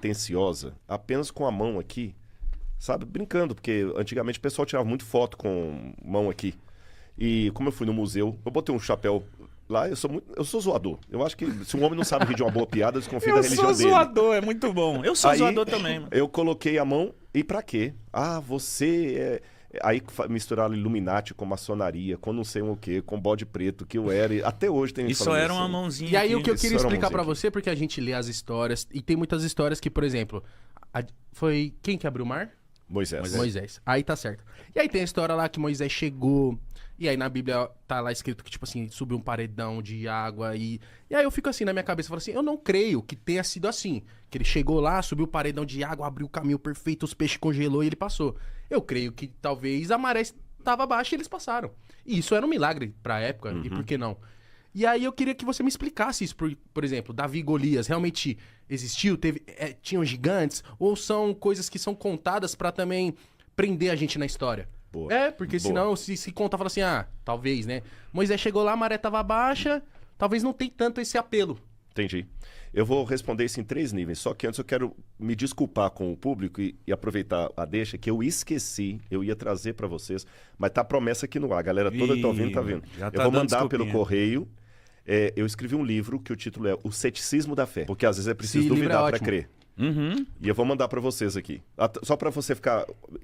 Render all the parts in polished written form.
atenciosa, apenas com a mão aqui, sabe? Brincando, porque antigamente o pessoal tirava muito foto com mão aqui. E como eu fui no museu, eu botei um chapéu lá, eu sou zoador. Eu acho que se um homem não sabe rir de uma boa piada, eu desconfio da religião dele. Eu sou zoador, é muito bom. Eu sou Aí, zoador também, mano. eu coloquei a mão, e pra quê? Ah, você é... Aí misturaram Illuminati com maçonaria, com não sei o quê, com bode preto, que eu era. Até hoje tem Isso era uma mãozinha. E aí aqui. o que eu Isso queria era uma explicar pra mãozinha você, porque a gente lê as histórias, e tem muitas histórias que, por exemplo, foi quem que abriu o mar? Moisés. Moisés. Aí tá certo. E aí tem a história lá que Moisés chegou, e aí na Bíblia tá lá escrito que, tipo assim, subiu um paredão de água e aí eu fico assim na minha cabeça, falo assim, eu não creio que tenha sido assim. Que ele chegou lá, subiu o paredão de água, abriu o caminho perfeito, os peixes congelou e ele passou. Eu creio que talvez a maré estava baixa e eles passaram. E isso era um milagre pra época, e por que não? E aí eu queria que você me explicasse isso, por exemplo, Davi e Golias realmente existiu? Tinham gigantes? Ou são coisas que são contadas pra também prender a gente na história? Boa. Porque Boa. senão se conta, fala assim, talvez, né? Moisés chegou lá, a maré tava baixa, talvez não tem tanto esse apelo. Entendi. Eu vou responder isso em 3 níveis, só que antes eu quero me desculpar com o público e aproveitar a deixa, que eu esqueci, eu ia trazer para vocês, mas tá a promessa aqui no ar, a galera toda tá ouvindo, tá vendo. Já tá Eu vou dando mandar pelo desculpinha. correio, eu escrevi um livro que o título é O Ceticismo da Fé, porque às vezes é preciso Esse livro duvidar é para ótimo. crer. Uhum. E eu vou mandar para vocês aqui, só para você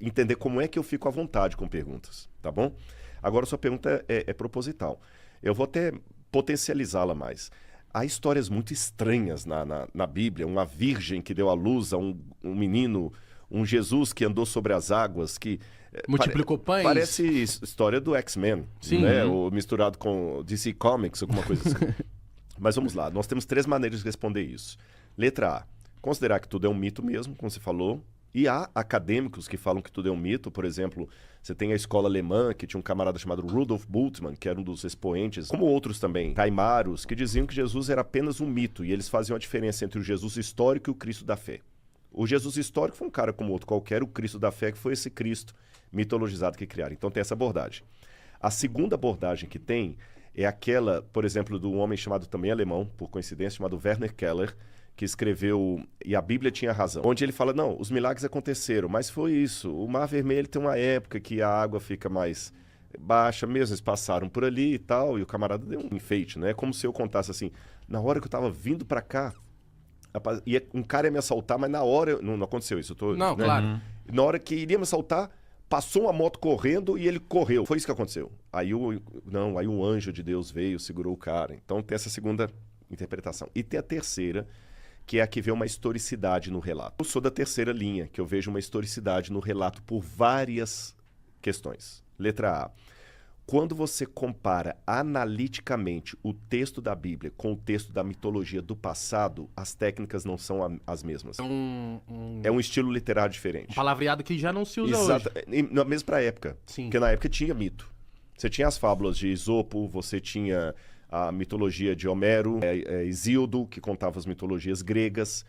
entender como é que eu fico à vontade com perguntas, tá bom? Agora sua pergunta é proposital. Eu vou até potencializá-la mais. Há histórias muito estranhas na Bíblia, uma virgem que deu à luz a um menino, um Jesus que andou sobre as águas, que Multiplicou pães. parece história do X-Men, Sim. né? Ou misturado com DC Comics, alguma coisa assim. Mas vamos lá, nós temos 3 maneiras de responder isso. Letra A, considerar que tudo é um mito mesmo, como você falou. E há acadêmicos que falam que tudo é um mito. Por exemplo, você tem a escola alemã, que tinha um camarada chamado Rudolf Bultmann, que era um dos expoentes, como outros também, Taimaros, que diziam que Jesus era apenas um mito, e eles faziam a diferença entre o Jesus histórico e o Cristo da fé. O Jesus histórico foi um cara como outro qualquer, o Cristo da fé que foi esse Cristo mitologizado que criaram. Então tem essa abordagem. A segunda abordagem que tem é aquela, por exemplo, de um homem chamado também alemão, por coincidência, chamado Werner Keller, que escreveu E a Bíblia Tinha Razão, onde ele fala, não, os milagres aconteceram, mas foi isso, o Mar Vermelho tem uma época que a água fica mais baixa mesmo, eles passaram por ali e tal, e o camarada deu um enfeite, né? É como se eu contasse assim, na hora que eu tava vindo pra cá, rapaz, um cara ia me assaltar, mas na hora, não aconteceu isso, Não, né? claro. Na hora que iria me assaltar, passou uma moto correndo e ele correu. Foi isso que aconteceu. Aí um anjo de Deus veio, segurou o cara. Então tem essa segunda interpretação. E tem a terceira, que é a que vê uma historicidade no relato. Eu sou da terceira linha, que eu vejo uma historicidade no relato por várias questões. Letra A. Quando você compara analiticamente o texto da Bíblia com o texto da mitologia do passado, as técnicas não são as mesmas. É um estilo literário diferente. Um palavreado que já não se usa Exato. hoje. Mesmo para a época. Sim. Porque na época tinha mito. Você tinha as fábulas de Esopo, você tinha a mitologia de Homero, Hesíodo, que contava as mitologias gregas.